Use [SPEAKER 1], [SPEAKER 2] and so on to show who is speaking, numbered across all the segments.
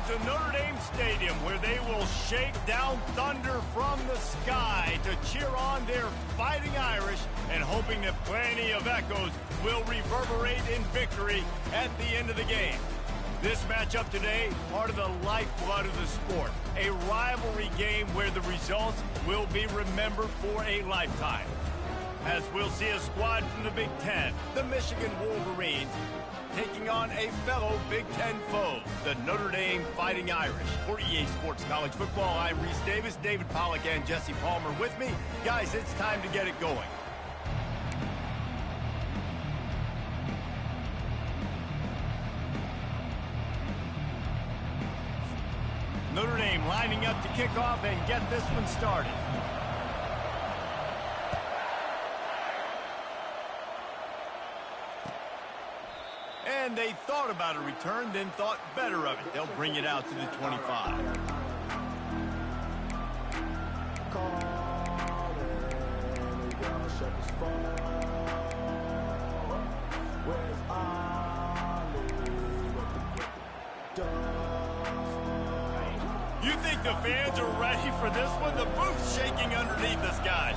[SPEAKER 1] to Notre Dame Stadium, where they will shake down thunder from the sky to cheer on their Fighting Irish, and hoping that plenty of echoes will reverberate in victory at the end of the game. This matchup today, part of the lifeblood of the sport, a rivalry game where the results will be remembered for a lifetime. As we'll see a squad from the Big Ten, the Michigan Wolverines, taking on a fellow Big Ten foe, the Notre Dame Fighting Irish. For EA Sports College Football, I'm Reese Davis, David Pollack, and Jesse Palmer with me. Guys, it's time to get it going. Notre Dame lining up to kick off and get this one started. And they thought about a return, then thought better of it. They'll bring it out to the 25. You think the fans are ready for this one? The booth's shaking underneath us, guys.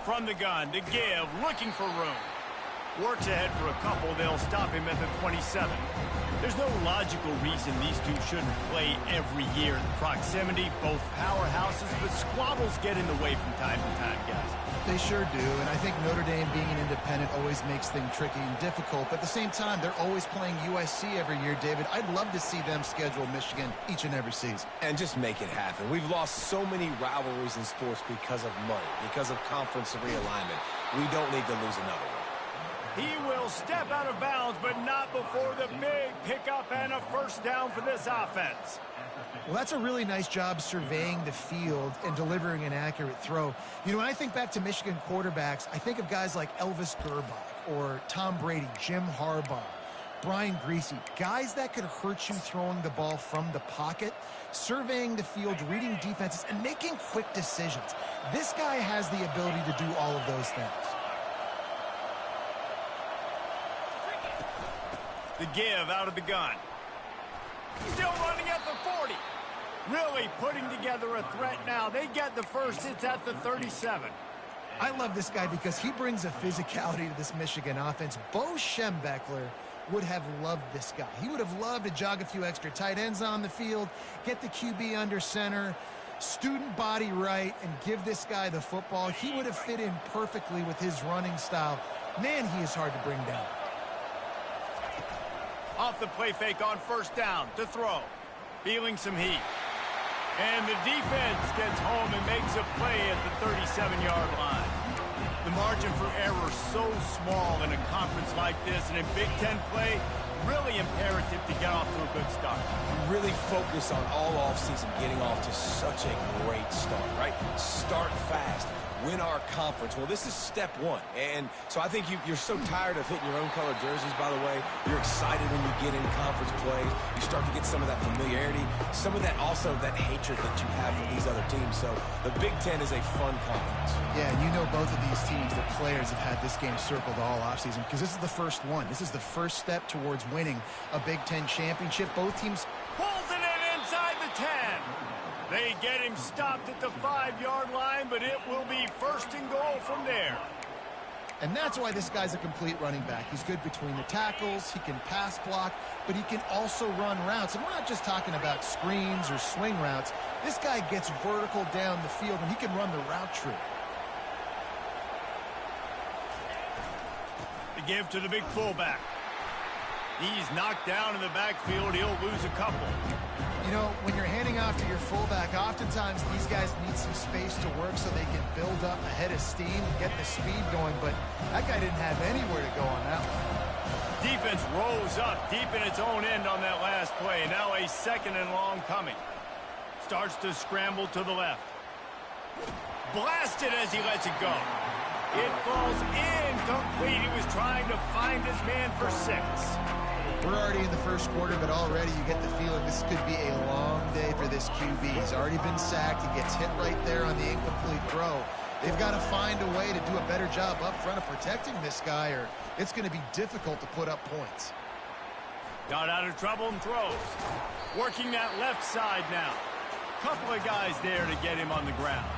[SPEAKER 1] From the gun to give, looking for room. Works ahead for a couple. They'll stop him at the 27. There's no logical reason these two shouldn't play every year. The proximity, both powerhouses, but squabbles get in the way from time to time, guys.
[SPEAKER 2] They sure do, and I think Notre Dame being an independent always makes things tricky and difficult, but at the same time, they're always playing USC every year, David. I'd love to see them schedule Michigan each and every season.
[SPEAKER 3] And just make it happen. We've lost so many rivalries in sports because of money, because of conference realignment. We don't need to lose another one.
[SPEAKER 1] He will step out of bounds, but not before the big pickup and a first down for this offense.
[SPEAKER 2] Well, that's a really nice job surveying the field and delivering an accurate throw. You know, when I think back to Michigan quarterbacks, I think of guys like Elvis Gerbach or Tom Brady, Jim Harbaugh, Brian Griese, guys that could hurt you throwing the ball from the pocket, surveying the field, reading defenses, and making quick decisions. This guy has the ability to do all of those things.
[SPEAKER 1] The give out of the gun. Still running at the 40. Really putting together a threat now. They get the first. It's at the 37.
[SPEAKER 2] I love this guy because he brings a physicality to this Michigan offense. Bo Schembechler would have loved this guy. He would have loved to jog a few extra tight ends on the field, get the QB under center, student body right, and give this guy the football. He would have fit in perfectly with his running style. Man, he is hard to bring down.
[SPEAKER 1] Off the play fake on first down to throw. Feeling some heat. And the defense gets home and makes a play at the 37-yard line. The margin for error so small in a conference like this, and in Big Ten play, really imperative to get off to a good start.
[SPEAKER 3] We really focus on all offseason getting off to such a great start, right? Start fast. Win our conference. Well, this is step one. And so I think you're so tired of hitting your own color jerseys, by the way. You're excited when you get in conference play. You start to get some of that familiarity, some of that also that hatred that you have for these other teams. So the Big Ten is a fun conference.
[SPEAKER 2] Yeah, and you know both of these teams, the players have had this game circled all offseason because this is the first one. This is the first step towards winning a Big Ten championship. Both teams
[SPEAKER 1] pulls it in inside the 10. They get him stopped at the 5-yard line, but it will be first and goal from there.
[SPEAKER 2] And that's why this guy's a complete running back. He's good between the tackles, he can pass block, but he can also run routes. And we're not just talking about screens or swing routes. This guy gets vertical down the field, and he can run the route tree.
[SPEAKER 1] The give to the big fullback. He's knocked down in the backfield. He'll lose a couple.
[SPEAKER 2] You know, when you're handing off to your fullback, oftentimes these guys need some space to work so they can build up a head of steam and get the speed going, but that guy didn't have anywhere to go on that one.
[SPEAKER 1] Defense rose up deep in its own end on that last play. Now a second and long coming. Starts to scramble to the left. Blasted as he lets it go. It falls incomplete. He was trying to find his man for 6.
[SPEAKER 2] We're already in the first quarter, but already you get the feeling this could be a long day for this QB. He's already been sacked. He gets hit right there on the incomplete throw. They've got to find a way to do a better job up front of protecting this guy, or it's going to be difficult to put up points.
[SPEAKER 1] Got out of trouble and throws. Working that left side now. Couple of guys there to get him on the ground.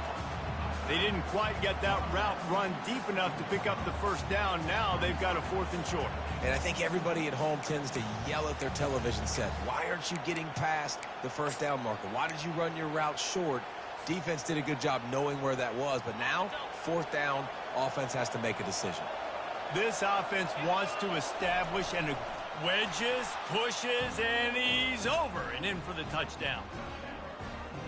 [SPEAKER 1] They didn't quite get that route run deep enough to pick up the first down. Now they've got a 4th and short.
[SPEAKER 3] And I think everybody at home tends to yell at their television set. Why aren't you getting past the first down marker? Why did you run your route short? Defense did a good job knowing where that was. But now, 4th down, offense has to make a decision.
[SPEAKER 1] This offense wants to establish and wedges, pushes, and he's over and in for the touchdown.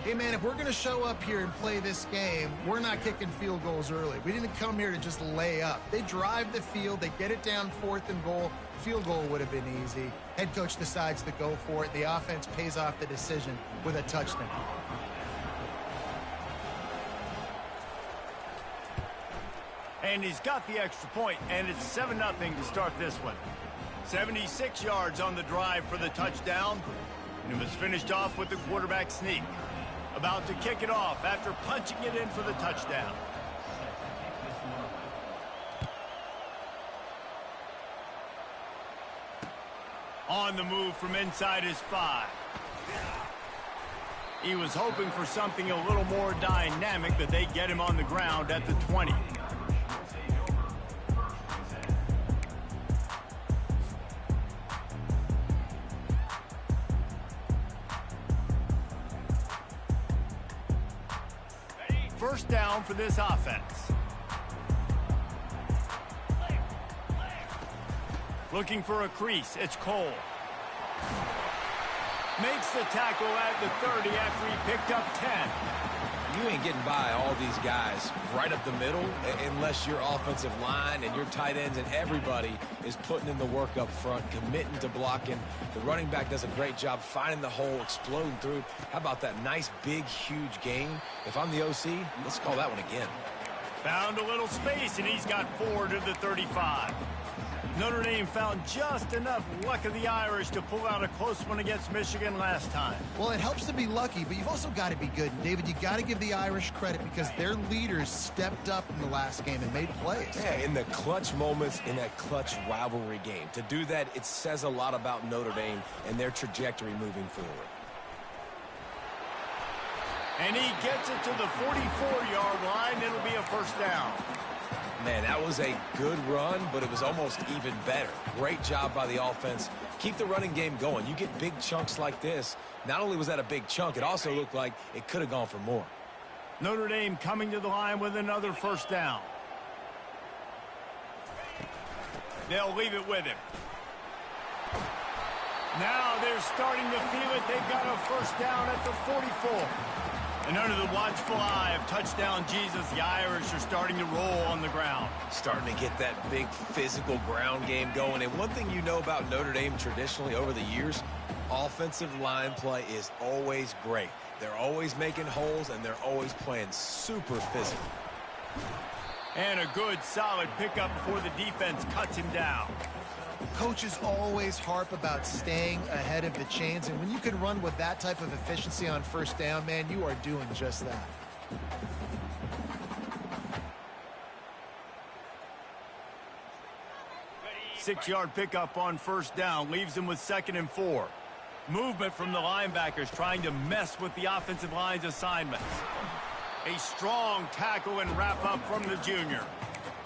[SPEAKER 2] Hey, man, if we're going to show up here and play this game, we're not kicking field goals early. We didn't come here to just lay up. They drive the field. They get it down 4th and goal. Field goal would have been easy. Head coach decides to go for it. The offense pays off the decision with a touchdown.
[SPEAKER 1] And he's got the extra point, and it's 7-0 to start this one. 76 yards on the drive for the touchdown, and it was finished off with the quarterback sneak. About to kick it off after punching it in for the touchdown. On the move from inside his 5. He was hoping for something a little more dynamic, but they get him on the ground at the 20. First down for this offense. Looking for a crease. It's Cole. Makes the tackle at the 30 after he picked up 10.
[SPEAKER 3] You ain't getting by all these guys right up the middle unless your offensive line and your tight ends and everybody is putting in the work up front, committing to blocking. The running back does a great job finding the hole, exploding through. How about that nice, big, huge gain? If I'm the OC, let's call that one again.
[SPEAKER 1] Found a little space, and he's got 4 to the 35. Notre Dame found just enough luck of the Irish to pull out a close one against Michigan last time.
[SPEAKER 2] Well, it helps to be lucky, but you've also got to be good. And David, you got to give the Irish credit because their leaders stepped up in the last game and made plays.
[SPEAKER 3] Yeah, in the clutch moments, in that clutch rivalry game. To do that, it says a lot about Notre Dame and their trajectory moving forward.
[SPEAKER 1] And he gets it to the 44-yard line. It'll be a first down.
[SPEAKER 3] Man, that was a good run, but it was almost even better. Great job by the offense. Keep the running game going. You get big chunks like this. Not only was that a big chunk, it also looked like it could have gone for more.
[SPEAKER 1] Notre Dame coming to the line with another first down. They'll leave it with him. Now they're starting to feel it. They've got a first down at the 44. And under the watchful eye of touchdown Jesus, the Irish are starting to roll on the ground.
[SPEAKER 3] Starting to get that big physical ground game going. And one thing you know about Notre Dame traditionally over the years, offensive line play is always great. They're always making holes, and they're always playing super physical.
[SPEAKER 1] And a good, solid pickup before the defense cuts him down.
[SPEAKER 2] Coaches always harp about staying ahead of the chains, and when you can run with that type of efficiency on first down, man, you are doing just that.
[SPEAKER 1] Six-yard pickup on first down leaves him with 2nd and 4. Movement from the linebackers trying to mess with the offensive line's assignments. A strong tackle and wrap up from the junior.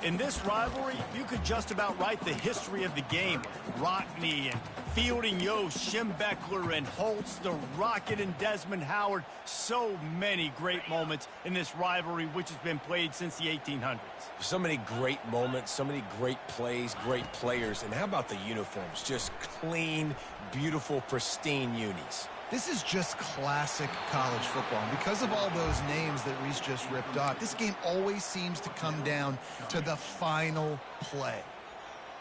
[SPEAKER 1] In this rivalry, you could just about write the history of the game. Rockne and Fielding, Yost, Schembechler and Holtz, the Rocket and Desmond Howard. So many great moments in this rivalry, which has been played since the 1800s.
[SPEAKER 3] So many great moments, so many great plays, great players. And how about the uniforms? Just clean, beautiful, pristine unis.
[SPEAKER 2] This is just classic college football. And because of all those names that Reese just ripped off, this game always seems to come down to the final play.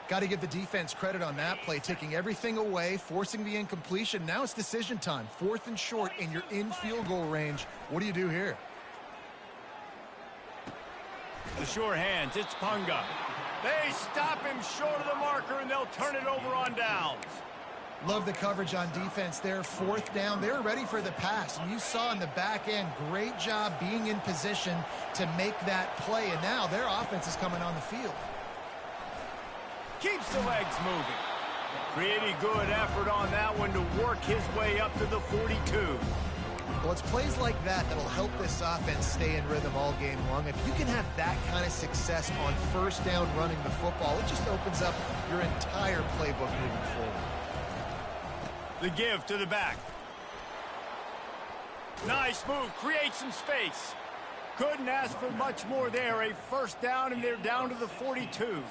[SPEAKER 2] Got to give the defense credit on that play, taking everything away, forcing the incompletion. Now it's decision time. 4th and short, and you're in field goal range. What do you do here?
[SPEAKER 1] The sure hands, it's Punga. They stop him short of the marker, and they'll turn it over on downs.
[SPEAKER 2] Love the coverage on defense there. 4th down. They're ready for the pass. And you saw in the back end, great job being in position to make that play. And now their offense is coming on the field.
[SPEAKER 1] Keeps the legs moving. Pretty good effort on that one to work his way up to the 42.
[SPEAKER 2] Well, it's plays like that that'll help this offense stay in rhythm all game long. If you can have that kind of success on first down running the football, it just opens up your entire playbook moving forward.
[SPEAKER 1] The give to the back. Nice move, creates some space. Couldn't ask for much more there. A first down, and they're down to the 42.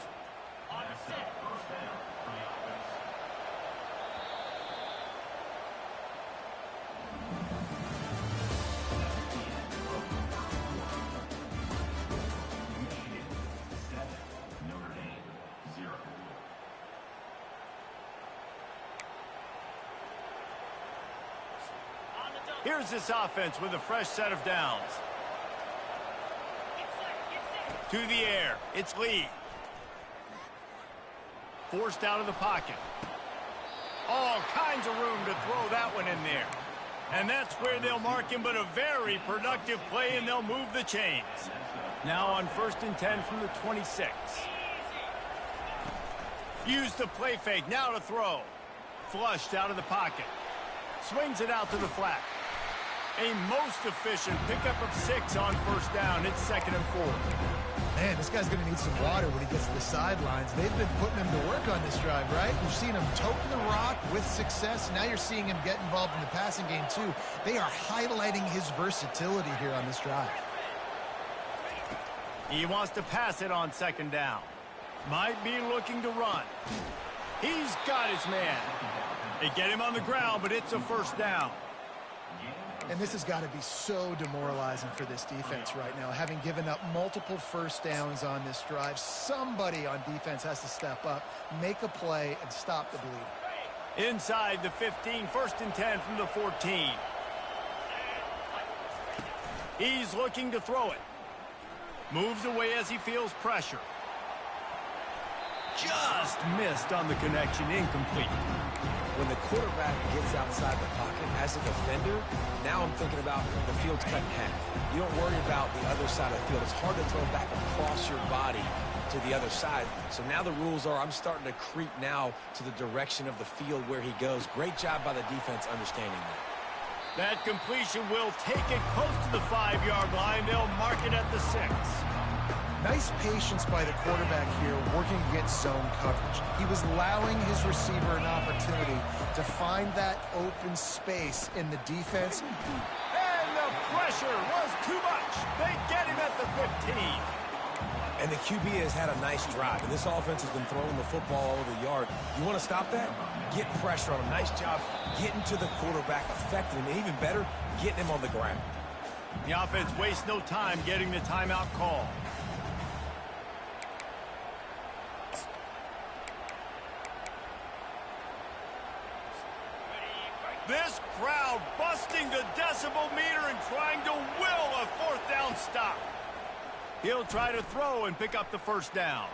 [SPEAKER 1] Here's this offense with a fresh set of downs. To the air, it's Lee. Forced out of the pocket. All kinds of room to throw that one in there. And that's where they'll mark him, but a very productive play, and they'll move the chains. Now on 1st and 10 from the 26. Use the play fake, now to throw. Flushed out of the pocket. Swings it out to the flat. A most efficient pickup of 6 on first down. It's 2nd and 4.
[SPEAKER 2] Man, this guy's going to need some water when he gets to the sidelines. They've been putting him to work on this drive, right? You've seen him toting the rock with success. Now you're seeing him get involved in the passing game, too. They are highlighting his versatility here on this drive.
[SPEAKER 1] He wants to pass it on 2nd down. Might be looking to run. He's got his man. They get him on the ground, but it's a first down.
[SPEAKER 2] And this has got to be so demoralizing for this defense right now. Having given up multiple first downs on this drive, somebody on defense has to step up, make a play, and stop the bleeding.
[SPEAKER 1] Inside the 15, 1st and 10 from the 14. He's looking to throw it. Moves away as he feels pressure. Just missed on the connection, incomplete.
[SPEAKER 3] When the quarterback gets outside the pocket as a defender, now I'm thinking about the field's cut in half. You don't worry about the other side of the field. It's hard to throw back across your body to the other side. So now the rules are I'm starting to creep now to the direction of the field where he goes. Great job by the defense understanding that.
[SPEAKER 1] That completion will take it close to the 5-yard line. They'll mark it at the 6.
[SPEAKER 2] Nice patience by the quarterback here working against zone coverage. He was allowing his receiver an opportunity to find that open space in the defense.
[SPEAKER 1] And the pressure was too much. They get him at the 15.
[SPEAKER 3] And the QB has had a nice drive, and this offense has been throwing the football all over the yard. You want to stop that? Get pressure on him. Nice job getting to the quarterback, affecting him, and even better, getting him on the ground.
[SPEAKER 1] The offense wastes no time getting the timeout call. This crowd busting the decibel meter and trying to will a 4th down stop. He'll try to throw and pick up the first down.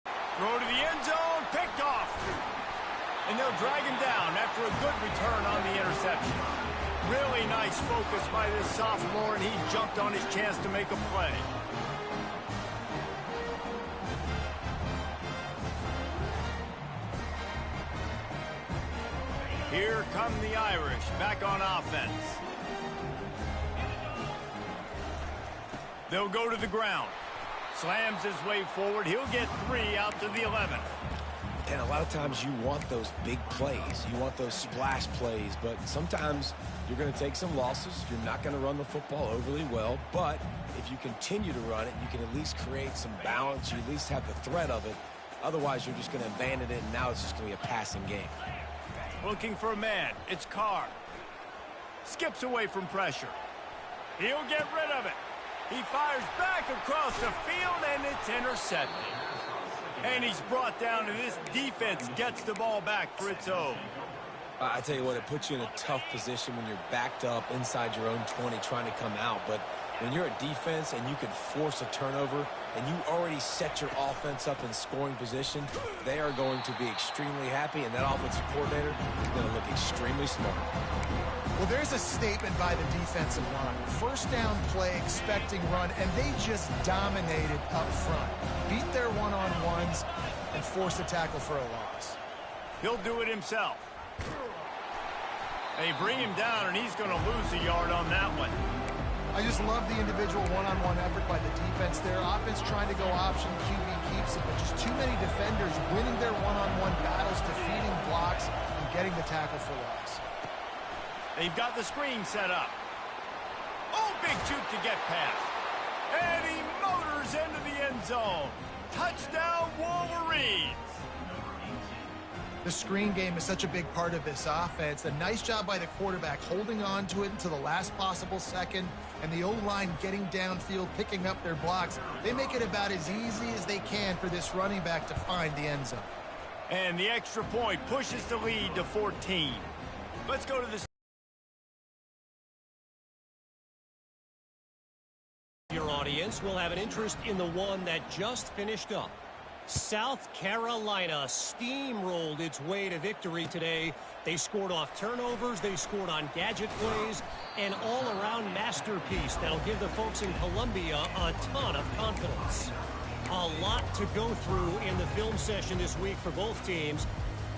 [SPEAKER 1] Throw to the end zone, picked off. And they'll drag him down after a good return on the interception. Really nice focus by this sophomore, and he jumped on his chance to make a play. Here come the Irish, back on offense. They'll go to the ground. Slams his way forward. He'll get 3 out to the 11.
[SPEAKER 3] And a lot of times you want those big plays. You want those splash plays. But sometimes you're going to take some losses. You're not going to run the football overly well. But if you continue to run it, you can at least create some balance. You at least have the threat of it. Otherwise, you're just going to abandon it, and now it's just going to be a passing game.
[SPEAKER 1] Looking for a man. It's Carr. Skips away from pressure. He'll get rid of it. He fires back across the field, and it's intercepted. And he's brought down, and this defense gets the ball back for its own.
[SPEAKER 3] I tell you what, it puts you in a tough position when you're backed up inside your own 20 trying to come out. But When you're a defense and you can force a turnover and you already set your offense up in scoring position, they are going to be extremely happy, and that offensive coordinator is going to look extremely smart.
[SPEAKER 2] Well, there's a statement by the defensive line. First down play, expecting run, and they just dominated up front. Beat their one-on-ones and forced a tackle for a loss.
[SPEAKER 1] He'll do it himself. They bring him down, and he's going to lose a yard on that one.
[SPEAKER 2] I just love the individual one-on-one effort by the defense there. Offense trying to go option, QB keeps it, but just too many defenders winning their one-on-one battles, defeating blocks, and getting the tackle for loss.
[SPEAKER 1] They've got the screen set up. Oh, big juke to get past. And he motors into the end zone. Touchdown, Wolverines.
[SPEAKER 2] The screen game is such a big part of this offense. A nice job by the quarterback holding on to it until the last possible second, and the O-line getting downfield, picking up their blocks. They make it about as easy as they can for this running back to find the end zone.
[SPEAKER 1] And the extra point pushes the lead to 14. Let's go to the...
[SPEAKER 4] Your audience will have an interest in the one that just finished up. South Carolina steamrolled its way to victory today. They scored off turnovers, they scored on gadget plays, an all-around masterpiece that'll give the folks in Columbia a ton of confidence. A lot to go through in the film session this week for both teams,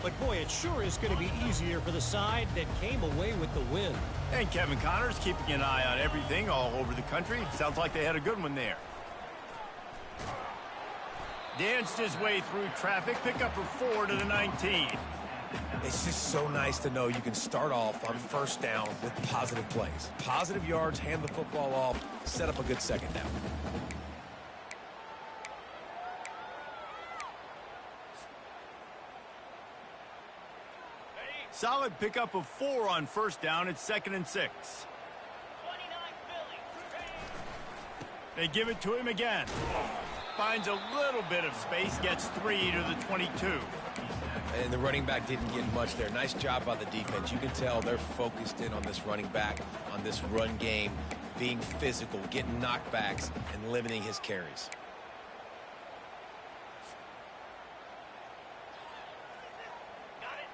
[SPEAKER 4] but boy, it sure is going to be easier for the side that came away with the win.
[SPEAKER 1] And Kevin Connors keeping an eye on everything all over the country. Sounds like they had a good one there. Danced his way through traffic, pick up for 4 to the 19.
[SPEAKER 3] It's just so nice to know you can start off on first down with positive plays. Positive yards, hand the football off, set up a good second down.
[SPEAKER 1] Solid pickup of 4 on first down. It's 2nd and 6. They give it to him again. Finds a little bit of space, gets 3 to the 22.
[SPEAKER 3] And the running back didn't get much there. Nice job by the defense. You can tell they're focused in on this running back, on this run game, being physical, getting knockbacks, and limiting his carries.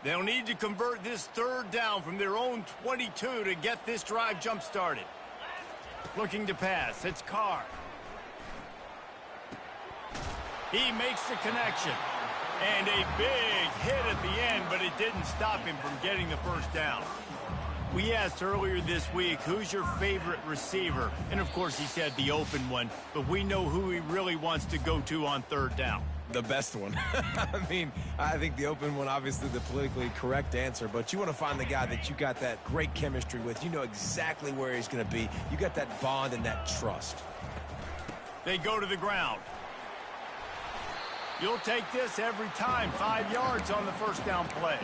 [SPEAKER 1] They'll need to convert this 3rd down from their own 22 to get this drive jump-started. Looking to pass. It's Carr. He makes the connection. And a big hit at the end, but it didn't stop him from getting the first down. We asked earlier this week, who's your favorite receiver? And, of course, he said the open one. But we know who he really wants to go to on 3rd down.
[SPEAKER 3] The best one. I mean, I think the open one, obviously the politically correct answer, but you want to find the guy that you got that great chemistry with. You know exactly where he's going to be. You got that bond and that trust.
[SPEAKER 1] They go to the ground. You'll take this every time. 5 yards on the first down play.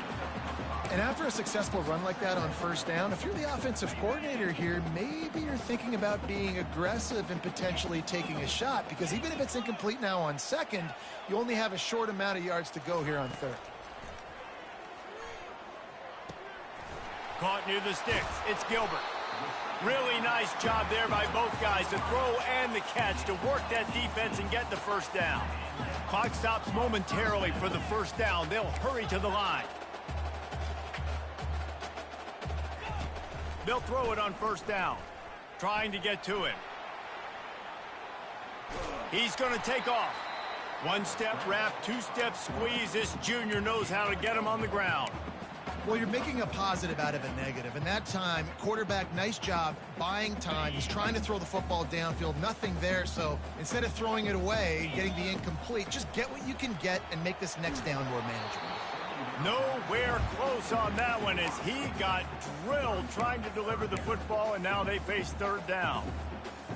[SPEAKER 2] And after a successful run like that on first down, if you're the offensive coordinator here, maybe you're thinking about being aggressive and potentially taking a shot, because even if it's incomplete now on 2nd, you only have a short amount of yards to go here on 3rd.
[SPEAKER 1] Caught near the sticks. It's Gilbert. Really nice job there by both guys, the throw and the catch, to work that defense and get the first down. Clock stops momentarily for the first down. They'll hurry to the line. They'll throw it on first down, trying to get to him. He's going to take off. 1-step wrap, 2-step squeeze. This junior knows how to get him on the ground.
[SPEAKER 2] Well, you're making a positive out of a negative. And that time, quarterback, nice job buying time. He's trying to throw the football downfield. Nothing there. So instead of throwing it away, getting the incomplete, just get what you can get and make this next down more manageable.
[SPEAKER 1] Nowhere close on that one as he got drilled trying to deliver the football, and now they face 3rd down.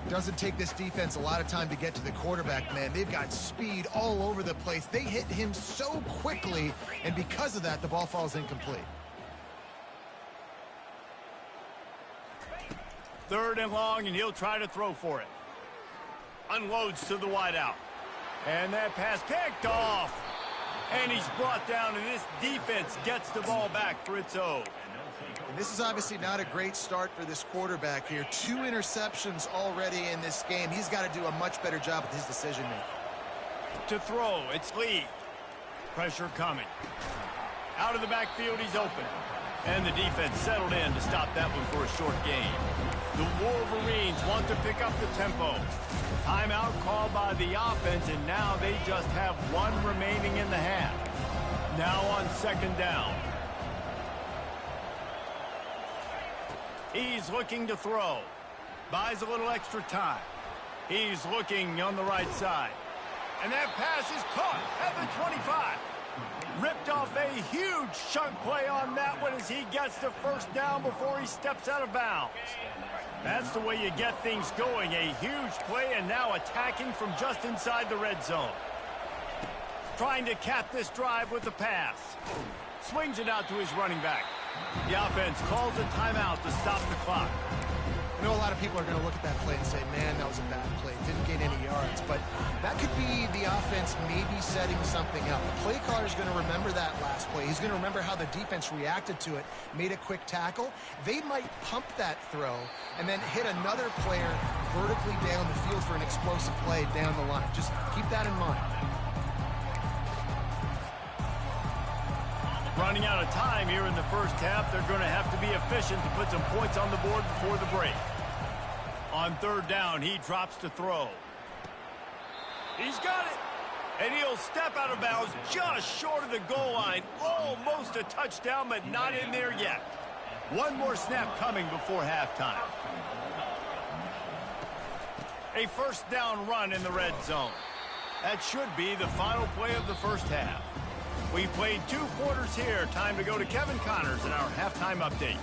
[SPEAKER 2] Doesn't take this defense a lot of time to get to the quarterback, man. They've got speed all over the place. They hit him so quickly, and because of that, the ball falls incomplete.
[SPEAKER 1] 3rd and long, and he'll try to throw for it. Unloads to the wideout. And that pass picked off. And he's brought down, and this defense gets the ball back for its own.
[SPEAKER 2] And this is obviously not a great start for this quarterback here. 2 interceptions already in this game. He's got to do a much better job with his decision-making.
[SPEAKER 1] To throw, it's Lee. Pressure coming. Out of the backfield, he's open. And the defense settled in to stop that one for a short gain. The Wolverines want to pick up the tempo. Timeout called by the offense, and now they just have 1 remaining in the half. Now on 2nd down. He's looking to throw. Buys a little extra time. He's looking on the right side. And that pass is caught at the 25. Ripped off a huge chunk play on that one as he gets the 1st down before he steps out of bounds. That's the way you get things going. A huge play and now attacking from just inside the red zone. Trying to cap this drive with the pass. Swings it out to his running back. The offense calls a timeout to stop the clock.
[SPEAKER 2] I know a lot of people are going to look at that play and say, man, that was a bad play. Didn't gain any yards. But that could be the offense maybe setting something up. The play caller is going to remember that last play. He's going to remember how the defense reacted to it, made a quick tackle. They might pump that throw and then hit another player vertically down the field for an explosive play down the line. Just keep that in mind.
[SPEAKER 1] Running out of time here in the 1st half, they're going to have to be efficient to put some points on the board before the break. On 3rd down, he drops to throw. He's got it. And he'll step out of bounds just short of the goal line. Almost a touchdown, but not in there yet. 1 more snap coming before halftime. A 1st down run in the red zone. That should be the final play of the 1st half. We played 2 quarters here. Time to go to Kevin Connors in our halftime update.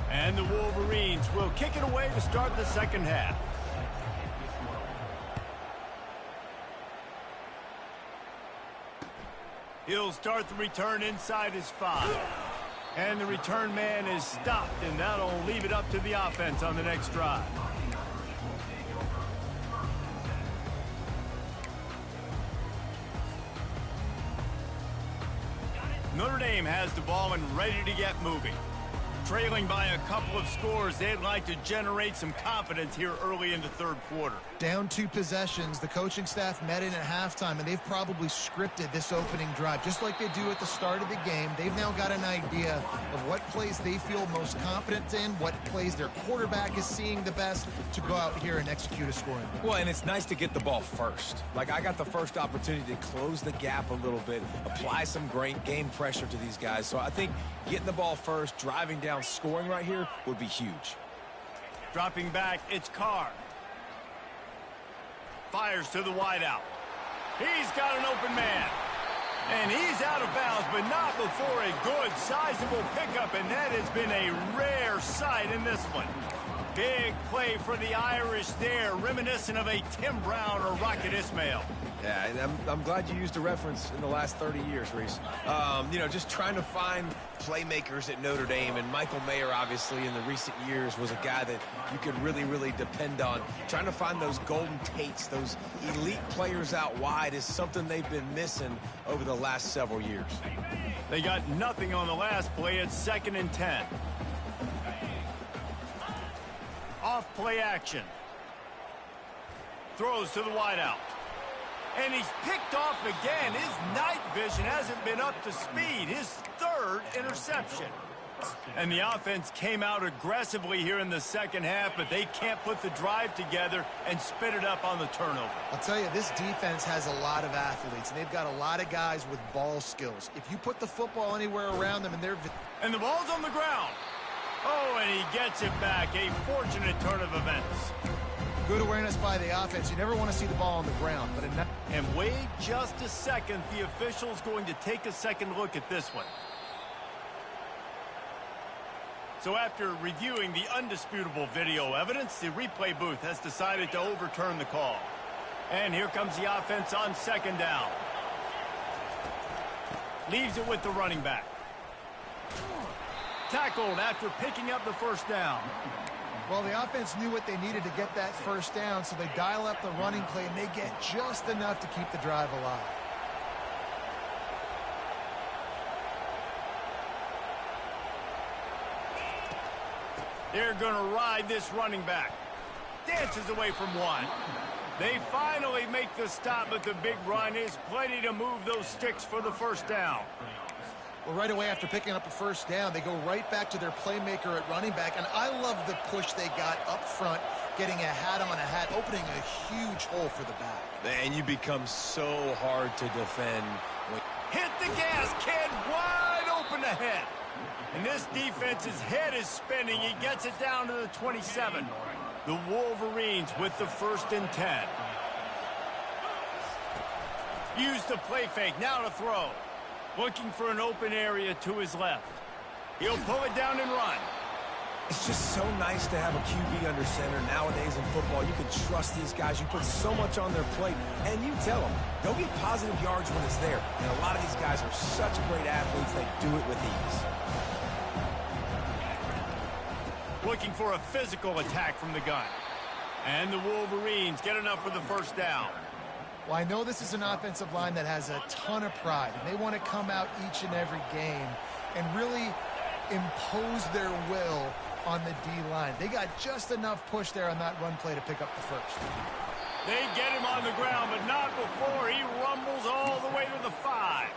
[SPEAKER 1] And the Wolverines will kick it away to start the 2nd half. He'll start the return inside his 5. And the return man is stopped, and that'll leave it up to the offense on the next drive. Notre Dame has the ball and ready to get moving. Trailing by a couple of scores, they'd like to generate some confidence here early in the 3rd quarter.
[SPEAKER 2] Down 2 possessions, the coaching staff met in at halftime, and they've probably scripted this opening drive. Just like they do at the start of the game, they've now got an idea of what plays they feel most confident in, what plays their quarterback is seeing the best to go out here and execute a scoring.
[SPEAKER 3] Well, and it's nice to get the ball first. Like, I got the first opportunity to close the gap a little bit, apply some great game pressure to these guys. So I think getting the ball first, driving down, scoring right here would be huge.
[SPEAKER 1] Dropping back, it's Carr. Fires to the wideout. He's got an open man. And he's out of bounds, but not before a good, sizable pickup, and that has been a rare sight in this one. Big play for the Irish there, reminiscent of a Tim Brown or Rocket Ismail.
[SPEAKER 3] Yeah, and I'm glad you used a reference in the last 30 years, Reese. You know, just trying to find playmakers at Notre Dame, and Michael Mayer, obviously, in the recent years, was a guy that you could really, really depend on. Trying to find those Golden Tates, those elite players out wide is something they've been missing over the last several years.
[SPEAKER 1] They got nothing on the last play. It's 2nd and 10. Off play action. Throws to the wideout. And he's picked off again. His night vision hasn't been up to speed. His 3rd interception. And the offense came out aggressively here in the 2nd half, but they can't put the drive together and spit it up on the turnover.
[SPEAKER 2] I'll tell you, this defense has a lot of athletes, and they've got a lot of guys with ball skills. If you put the football anywhere around them,
[SPEAKER 1] and the ball's on the ground. Oh, and he gets it back. A fortunate turn of events.
[SPEAKER 2] Good awareness by the offense. You never want to see the ball on the ground.
[SPEAKER 1] And wait just a second. The official's going to take a second look at this one. So after reviewing the undisputable video evidence, the replay booth has decided to overturn the call. And here comes the offense on 2nd down. Leaves it with the running back. Tackled after picking up the 1st down.
[SPEAKER 2] Well, the offense knew what they needed to get that 1st down, so they dial up the running play, and they get just enough to keep the drive alive.
[SPEAKER 1] They're going to ride this running back. Dances away from one. They finally make the stop, but the big run is plenty to move those sticks for the first down.
[SPEAKER 2] Well, right away after picking up a first down, they go right back to their playmaker at running back, and I love the push they got up front, getting a hat on a hat, opening a huge hole for the back.
[SPEAKER 3] And you become so hard to defend.
[SPEAKER 1] Hit the gas, kid, wide open ahead. And this defense's head is spinning. He gets it down to the 27. The Wolverines with the 1st and 10. Use the play fake, now to throw. Looking for an open area to his left. He'll pull it down and run.
[SPEAKER 3] It's just so nice to have a QB under center. Nowadays in football, you can trust these guys. You put so much on their plate, and you tell them, go get positive yards when it's there. And a lot of these guys are such great athletes, they do it with ease.
[SPEAKER 1] Looking for a physical attack from the gun. And the Wolverines get enough for the first down.
[SPEAKER 2] Well, I know this is an offensive line that has a ton of pride, and they want to come out each and every game and really impose their will on the D-line. They got just enough push there on that run play to pick up the first.
[SPEAKER 1] They get him on the ground, but not before he rumbles all the way to the 5.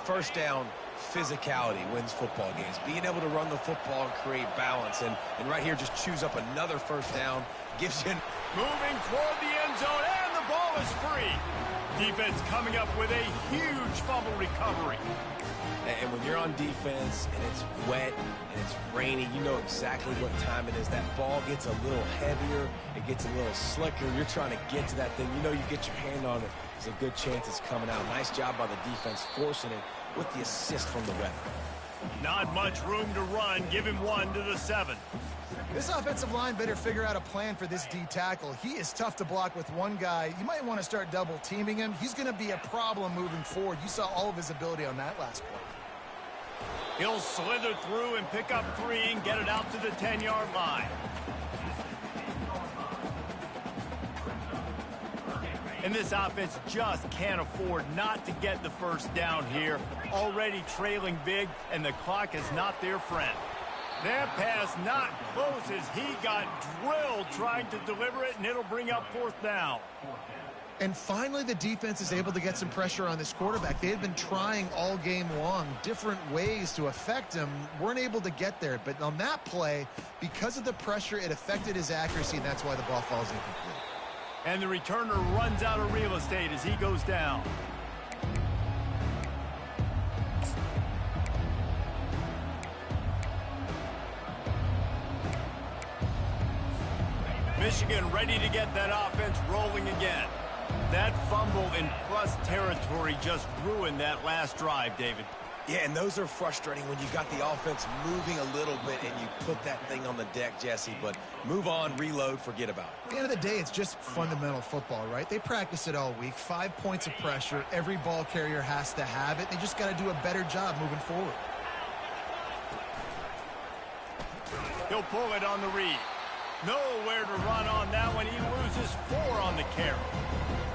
[SPEAKER 3] First down, physicality wins football games. Being able to run the football and create balance. And right here, just choose up another first down. Gives you...
[SPEAKER 1] Moving toward the end zone, and the ball is free. Defense coming up with a huge fumble recovery.
[SPEAKER 3] And when you're on defense and it's wet and it's rainy, you know exactly what time it is. That ball gets a little heavier. It gets a little slicker. You're trying to get to that thing. You know you get your hand on it. There's a good chance it's coming out. Nice job by the defense forcing it with the assist from the ref.
[SPEAKER 1] Not much room to run. Give him 1 to the 7.
[SPEAKER 2] This offensive line better figure out a plan for this D tackle. He is tough to block with one guy. You might want to start double teaming him. He's going to be a problem moving forward. You saw all of his ability on that last play.
[SPEAKER 1] He'll slither through and pick up 3 and get it out to the 10-yard line. And this offense just can't afford not to get the first down here. Already trailing big, and the clock is not their friend. That pass not close as he got drilled trying to deliver it, and it'll bring up 4th down.
[SPEAKER 2] And finally, the defense is able to get some pressure on this quarterback. They had been trying all game long different ways to affect him. Weren't able to get there. But on that play, because of the pressure, it affected his accuracy, and that's why the ball falls incomplete.
[SPEAKER 1] And the returner runs out of real estate as he goes down. Michigan ready to get that offense rolling again. That fumble in plus territory just ruined that last drive, David.
[SPEAKER 3] Yeah, and those are frustrating when you got the offense moving a little bit and you put that thing on the deck, Jesse. But move on, reload, forget about it.
[SPEAKER 2] At the end of the day, it's just fundamental football, right? They practice it all week. 5 points of pressure. Every ball carrier has to have it. They just got to do a better job moving forward.
[SPEAKER 1] He'll pull it on the read. Nowhere to run on that one. He loses 4 on the carry.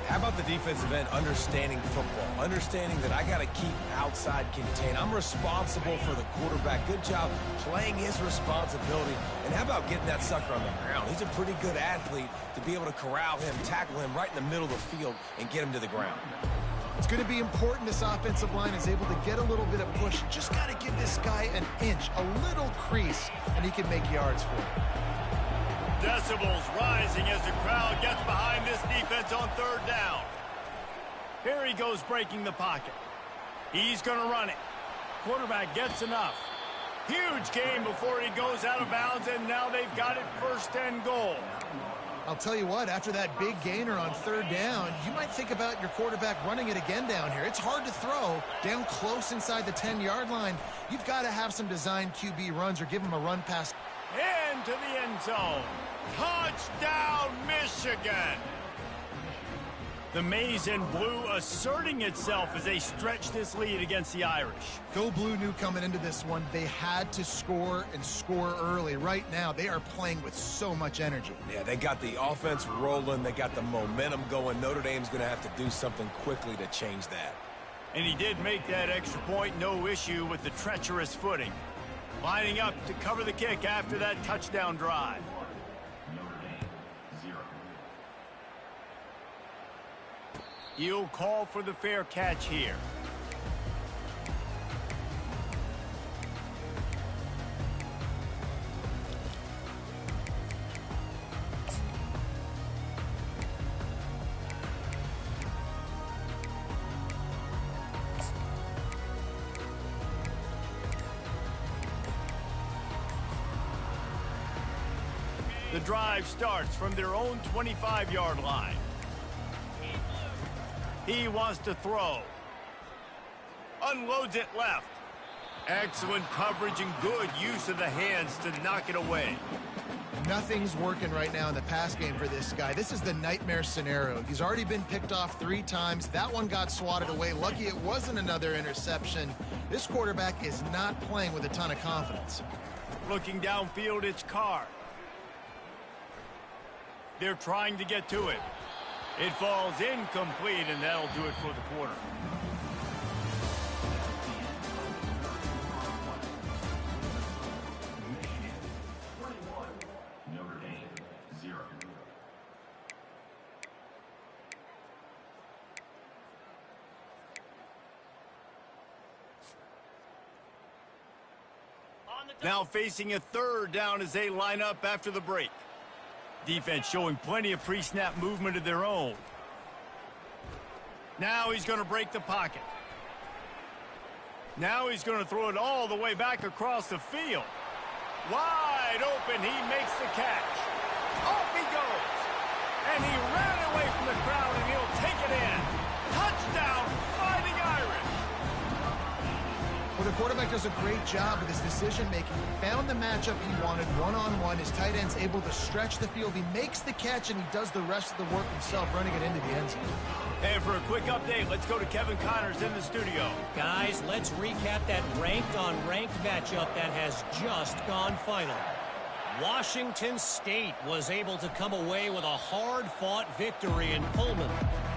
[SPEAKER 3] How about the defensive end understanding football, understanding that I got to keep outside contained. I'm responsible for the quarterback. Good job playing his responsibility. And how about getting that sucker on the ground? He's a pretty good athlete to be able to corral him, tackle him right in the middle of the field, and get him to the ground.
[SPEAKER 2] It's going to be important this offensive line is able to get a little bit of push. You just got to give this guy an inch, a little crease, and he can make yards for it.
[SPEAKER 1] Decibels rising as the crowd gets behind this defense on 3rd down. Here he goes breaking the pocket. He's going to run it. Quarterback gets enough. Huge game before he goes out of bounds, and now they've got it 1st and goal.
[SPEAKER 2] I'll tell you what, after that big gainer on 3rd down, you might think about your quarterback running it again down here. It's hard to throw down close inside the 10-yard line. You've got to have some designed QB runs or give him a run pass.
[SPEAKER 1] Into the end zone. Touchdown, Michigan! The maize and blue asserting itself as they stretch this lead against the Irish.
[SPEAKER 2] Go Blue knew coming into this one, they had to score and score early. Right now, they are playing with so much energy.
[SPEAKER 3] Yeah, they got the offense rolling. They got the momentum going. Notre Dame's going to have to do something quickly to change that.
[SPEAKER 1] And he did make that extra point, no issue with the treacherous footing. Lining up to cover the kick after that touchdown drive. He'll call for the fair catch here. The drive starts from their own 25-yard line. He wants to throw. Unloads it left. Excellent coverage and good use of the hands to knock it away.
[SPEAKER 2] Nothing's working right now in the pass game for this guy. This is the nightmare scenario. He's already been picked off 3 times. That one got swatted away. Lucky it wasn't another interception. This quarterback is not playing with a ton of confidence.
[SPEAKER 1] Looking downfield, it's Carr. They're trying to get to it. It falls incomplete, and that'll do it for the quarter. Now facing a 3rd down as they line up after the break. Defense showing plenty of pre-snap movement of their own. Now he's going to break the pocket. Now he's going to throw it all the way back across the field. Wide open, he makes the catch. Off he goes. And he ran away from the crowd, and he'll take it in. Touchdown, Fighting Irish.
[SPEAKER 2] Well, the quarterback does a great job with his decision-making. He found the matchup he wanted one-on-one. His tight end's able to stretch the field. He makes the catch, and he does the rest of the work himself, running it into the end zone.
[SPEAKER 1] And for a quick update, let's go to Kevin Connors in the studio.
[SPEAKER 4] Guys, let's recap that ranked-on-ranked matchup that has just gone final. Washington State was able to come away with a hard-fought victory in Pullman.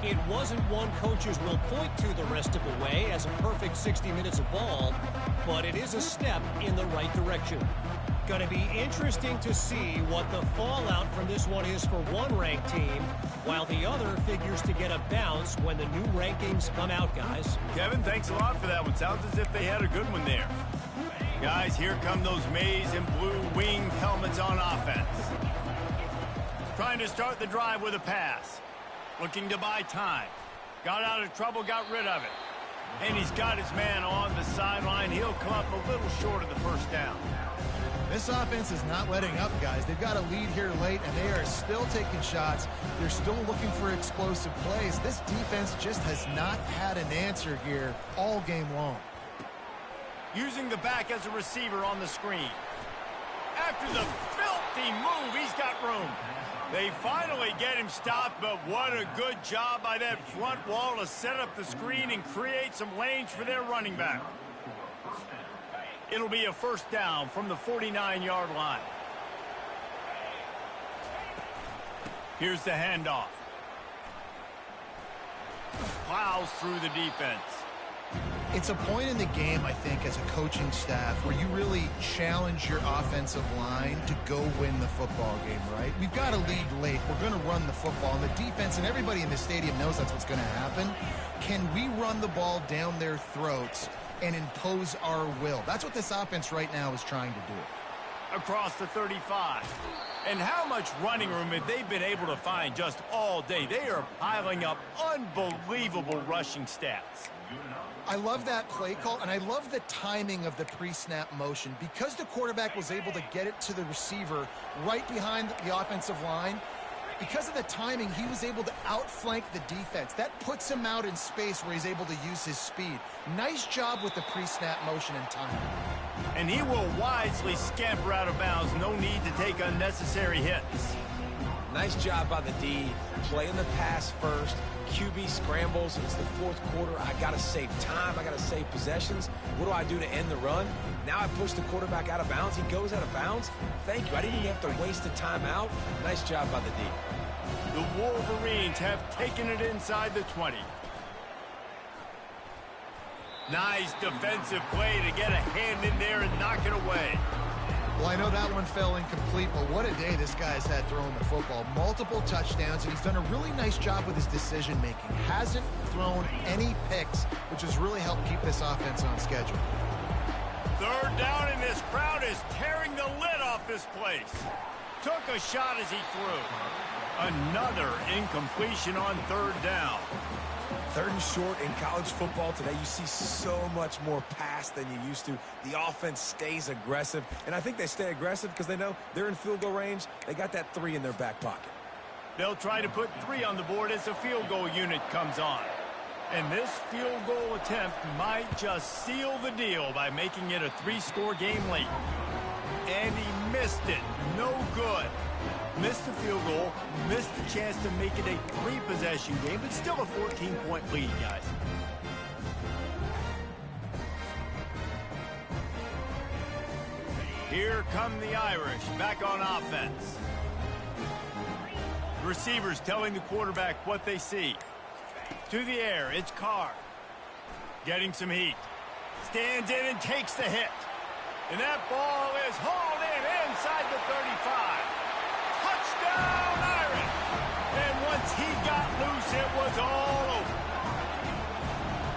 [SPEAKER 4] It wasn't one coaches will point to the rest of the way as a perfect 60 minutes of ball, but it is a step in the right direction. Going to be interesting to see what the fallout from this one is for one ranked team, while the other figures to get a bounce when the new rankings come out, guys.
[SPEAKER 1] Kevin, thanks a lot for that one. Sounds as if they had a good one there. Guys, here come those maize and blue winged helmets on offense. Trying to start the drive with a pass. Looking to buy time. Got out of trouble, got rid of it. And he's got his man on the sideline. He'll come up a little short of the first down.
[SPEAKER 2] This offense is not letting up, guys. They've got a lead here late, and they are still taking shots. They're still looking for explosive plays. This defense just has not had an answer here all game long.
[SPEAKER 1] Using the back as a receiver on the screen. After the filthy move, he's got room. They finally get him stopped, but what a good job by that front wall to set up the screen and create some lanes for their running back. It'll be a first down from the 49-yard line. Here's the handoff. Plows through the defense.
[SPEAKER 2] It's a point in the game, I think, as a coaching staff where you really challenge your offensive line to go win the football game, right? We've got a lead late. We're going to run the football. And the defense and everybody in the stadium knows that's what's going to happen. Can we run the ball down their throats and impose our will? That's what this offense right now is trying to do.
[SPEAKER 1] Across the 35. And how much running room have they been able to find just all day? They are piling up unbelievable rushing stats.
[SPEAKER 2] I love that play call, and I love the timing of the pre-snap motion. Because the quarterback was able to get it to the receiver right behind the offensive line, because of the timing, he was able to outflank the defense. That puts him out in space where he's able to use his speed. Nice job with the pre-snap motion and timing.
[SPEAKER 1] And he will wisely scamper out of bounds. No need to take unnecessary hits.
[SPEAKER 3] Nice job by the D, playing the pass first. QB scrambles. It's the fourth quarter. I got to save time. I got to save possessions. What do I do to end the run? Now I push the quarterback out of bounds. He goes out of bounds. Thank you. I didn't even have to waste a timeout. Nice job by the D.
[SPEAKER 1] The Wolverines have taken it inside the 20. Nice defensive play to get a hand in there and knock it away.
[SPEAKER 2] Well, I know that one fell incomplete, but what a day this guy's had throwing the football. Multiple touchdowns, and he's done a really nice job with his decision-making. Hasn't thrown any picks, which has really helped keep this offense on schedule.
[SPEAKER 1] Third down, and this crowd is tearing the lid off this place. Took a shot as he threw. Another incompletion on third down.
[SPEAKER 3] Third and short in college football today, you see so much more pass than you used to. The offense stays aggressive, and I think they stay aggressive because they know they're in field goal range. They got that 3 in their back pocket.
[SPEAKER 1] They'll try to put 3 on the board as the field goal unit comes on. And this field goal attempt might just seal the deal by making it a 3-score game late. And he missed it. No good. Missed the field goal, missed the chance to make it a 3-possession game, but still a 14-point lead, guys. Here come the Irish, back on offense. Receivers telling the quarterback what they see. To the air, it's Carr. Getting some heat. Stands in and takes the hit. And that ball is hauled in inside the 35. Touchdown, Irish! And once he got loose, it was all over.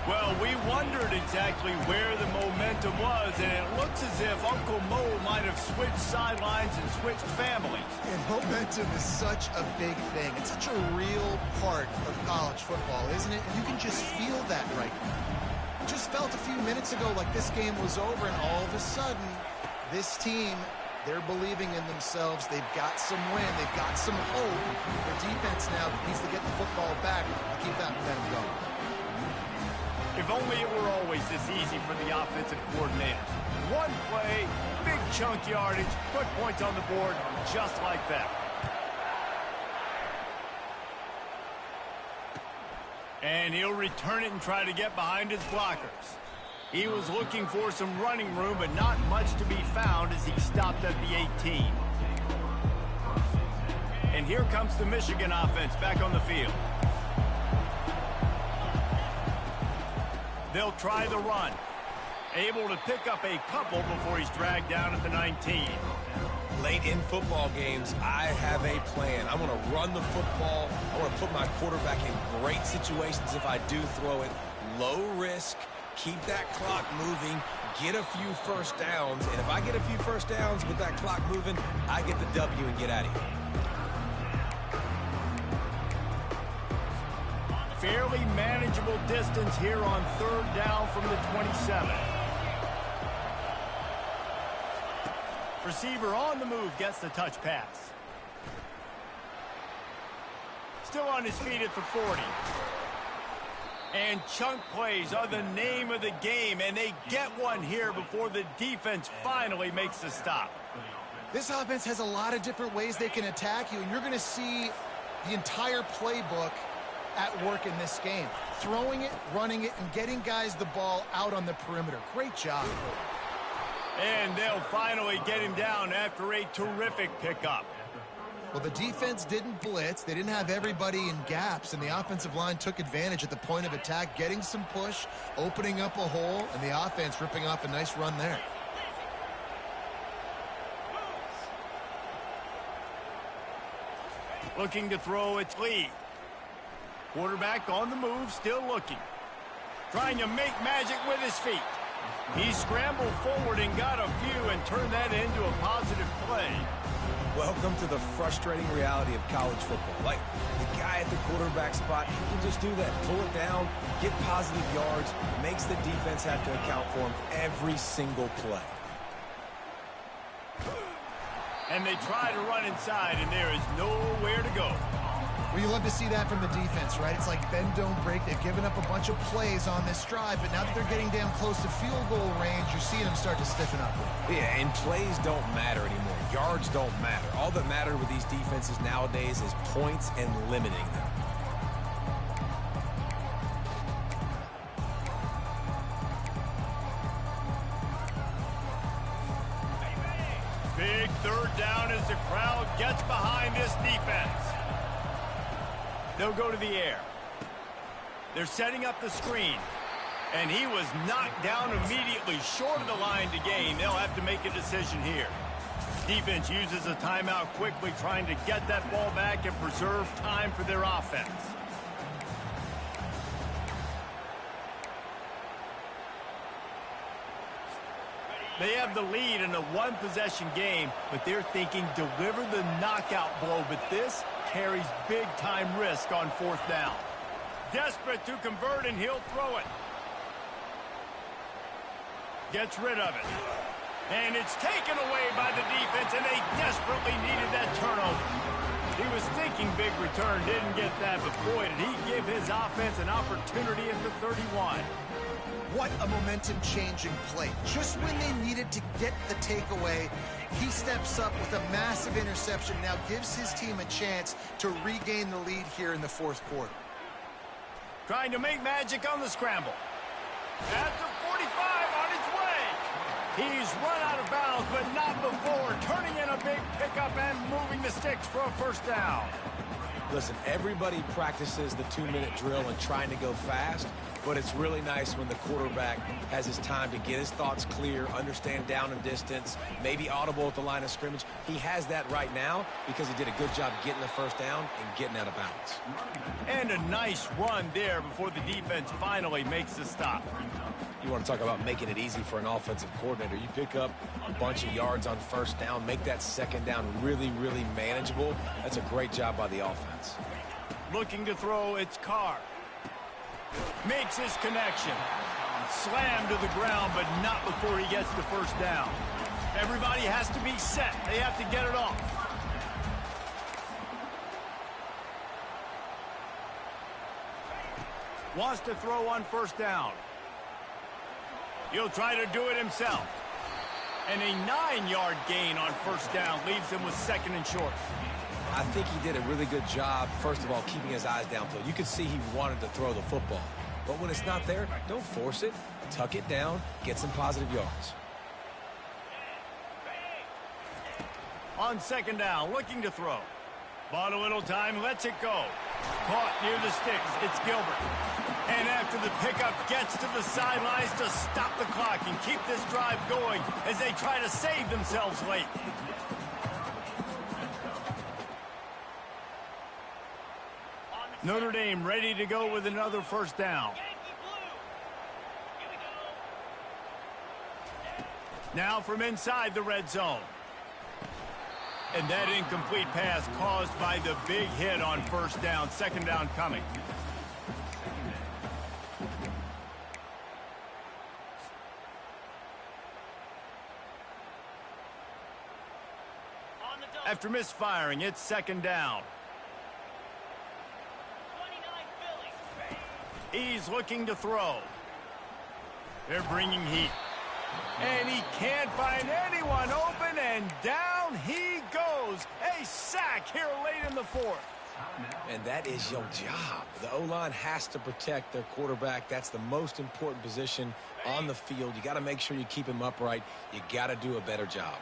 [SPEAKER 1] Well, we wondered exactly where the momentum was, and it looks as if Uncle Mo might have switched sidelines and switched families.
[SPEAKER 2] And momentum is such a big thing. It's such a real part of college football, isn't it? You can just feel that right now. Just felt a few minutes ago like this game was over, and all of a sudden, this team, they're believing in themselves. They've got some wind. They've got some hope. Their defense now needs to get the football back to keep that momentum going.
[SPEAKER 1] If only it were always this easy for the offensive coordinators. One play, big chunk yardage, put points on the board just like that. And he'll return it and try to get behind his blockers. He was looking for some running room, but not much to be found as he stopped at the 18. And here comes the Michigan offense back on the field. They'll try the run. Able to pick up a couple before he's dragged down at the 19.
[SPEAKER 3] Late in football games, I have a plan. I want to run the football. I want to put my quarterback in great situations if I do throw it. Low risk. Keep that clock moving, get a few first downs, and if I get a few first downs with that clock moving, I get the W and get out of here.
[SPEAKER 1] Fairly manageable distance here on third down from the 27. Receiver on the move gets the touch pass. Still on his feet at the 40. And chunk plays are the name of the game, and they get one here before the defense finally makes the stop.
[SPEAKER 2] This offense has a lot of different ways they can attack you, and you're going to see the entire playbook at work in this game. Throwing it, running it, and getting guys the ball out on the perimeter. Great job.
[SPEAKER 1] And they'll finally get him down after a terrific pickup.
[SPEAKER 2] Well, the defense didn't blitz. They didn't have everybody in gaps, and the offensive line took advantage at the point of attack, getting some push, opening up a hole, and the offense ripping off a nice run there.
[SPEAKER 1] Looking to throw, it's Lee. Quarterback on the move, still looking. Trying to make magic with his feet. He scrambled forward and got a few and turned that into a positive play.
[SPEAKER 3] Welcome to the frustrating reality of college football. Like, the guy at the quarterback spot, he can just do that. Pull it down, get positive yards, makes the defense have to account for him every single play.
[SPEAKER 1] And they try to run inside, and there is nowhere to go.
[SPEAKER 2] Well, you love to see that from the defense, right? It's like bend, don't break. They've given up a bunch of plays on this drive, but now that they're getting damn close to field goal range, you're seeing them start to stiffen up.
[SPEAKER 3] Yeah, and plays don't matter anymore. Yards don't matter. All that matters with these defenses nowadays is points and limiting them.
[SPEAKER 1] Big third down as the crowd gets behind this defense. They'll go to the air. They're setting up the screen. And he was knocked down immediately short of the line to gain. They'll have to make a decision here. Defense uses a timeout quickly, trying to get that ball back and preserve time for their offense. They have the lead in a one-possession game, but they're thinking deliver the knockout blow. But this carries big-time risk on fourth down. Desperate to convert, and he'll throw it. Gets rid of it. And it's taken away by the defense, and they desperately needed that turnover. He was thinking big return, didn't get that, but boy, did he give his offense an opportunity at the 31.
[SPEAKER 2] What a momentum-changing play. Just when they needed to get the takeaway, he steps up with a massive interception, now gives his team a chance to regain the lead here in the fourth quarter.
[SPEAKER 1] Trying to make magic on the scramble. At the 45, on his way. He's run out of bounds, but not before. Turning in a big pickup and moving the sticks for a first down.
[SPEAKER 3] Listen, everybody practices the 2-minute drill and trying to go fast, but it's really nice when the quarterback has his time to get his thoughts clear, understand down and distance, maybe audible at the line of scrimmage. He has that right now because he did a good job getting the first down and getting out of bounds.
[SPEAKER 1] And a nice run there before the defense finally makes the stop.
[SPEAKER 3] You want to talk about making it easy for an offensive coordinator. You pick up a bunch of yards on first down, make that second down really, really manageable. That's a great job by the offense.
[SPEAKER 1] Looking to throw, it's Carr. Makes his connection. Slammed to the ground, but not before he gets the first down. Everybody has to be set. They have to get it off. Wants to throw on first down. He'll try to do it himself. And a 9-yard gain on first down leaves him with second and short.
[SPEAKER 3] I think he did a really good job, first of all, keeping his eyes downfield. You could see he wanted to throw the football. But when it's not there, don't force it. Tuck it down, get some positive yards.
[SPEAKER 1] On second down, looking to throw. Bought a little time, lets it go. Caught near the sticks, it's Gilbert. And after the pickup, gets to the sidelines to stop the clock and keep this drive going as they try to save themselves late. Notre Dame ready to go with another first down. Now from inside the red zone. And that incomplete pass caused by the big hit on first down. Second down coming. After misfiring, it's second down. He's looking to throw. They're bringing heat. And he can't find anyone open, and down he goes. A sack here late in the fourth.
[SPEAKER 3] And that is your job. The O-line has to protect their quarterback. That's the most important position on the field. You got to make sure you keep him upright. You got to do a better job.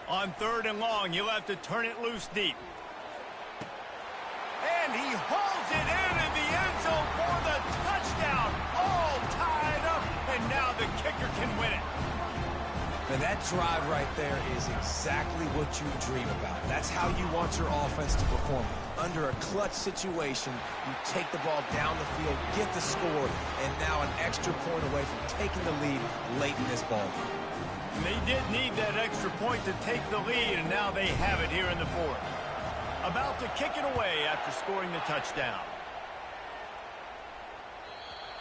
[SPEAKER 1] On third and long, he'll have to turn it loose deep. And he hauls it in the end zone for the touchdown. All tied up, and now the kicker can win it.
[SPEAKER 3] And that drive right there is exactly what you dream about. That's how you want your offense to perform. Under a clutch situation, you take the ball down the field, get the score, and now an extra point away from taking the lead late in this ball game.
[SPEAKER 1] And they did need that extra point to take the lead, and now they have it here in the fourth. About to kick it away after scoring the touchdown.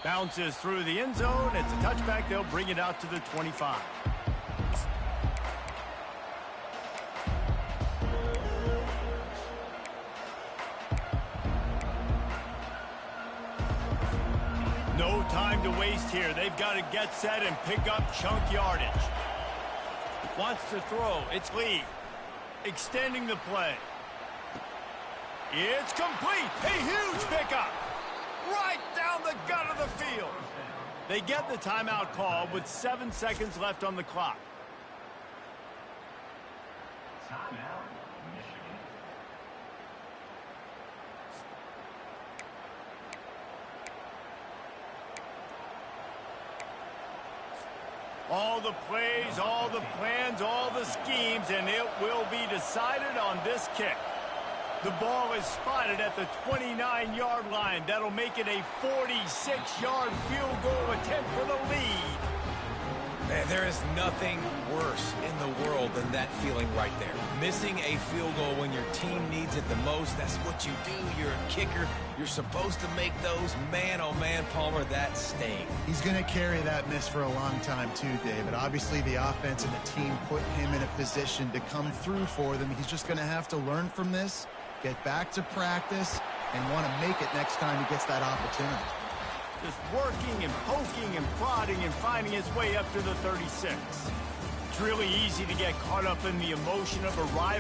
[SPEAKER 1] Bounces through the end zone. It's a touchback. They'll bring it out to the 25. No time to waste here. They've got to get set and pick up chunk yardage. Wants to throw. It's Lee. Extending the play. It's complete. A huge pickup. Right down the gut of the field. They get the timeout call with 7 seconds left on the clock. All the plays, all the plans, all the schemes, and it will be decided on this kick. The ball is spotted at the 29-yard line. That'll make it a 46-yard field goal attempt for the lead.
[SPEAKER 3] Man, there is nothing worse in the world than that feeling right there. Missing a field goal when your team needs it the most, that's what you do. You're a kicker. You're supposed to make those. Man, oh man, Palmer, that stings.
[SPEAKER 2] He's going to carry that miss for a long time too, David. Obviously, the offense and the team put him in a position to come through for them. He's just going to have to learn from this, get back to practice, and want to make it next time he gets that opportunity.
[SPEAKER 1] Just working and poking and prodding and finding his way up to the 36. It's really easy to get caught up in the emotion of a rival.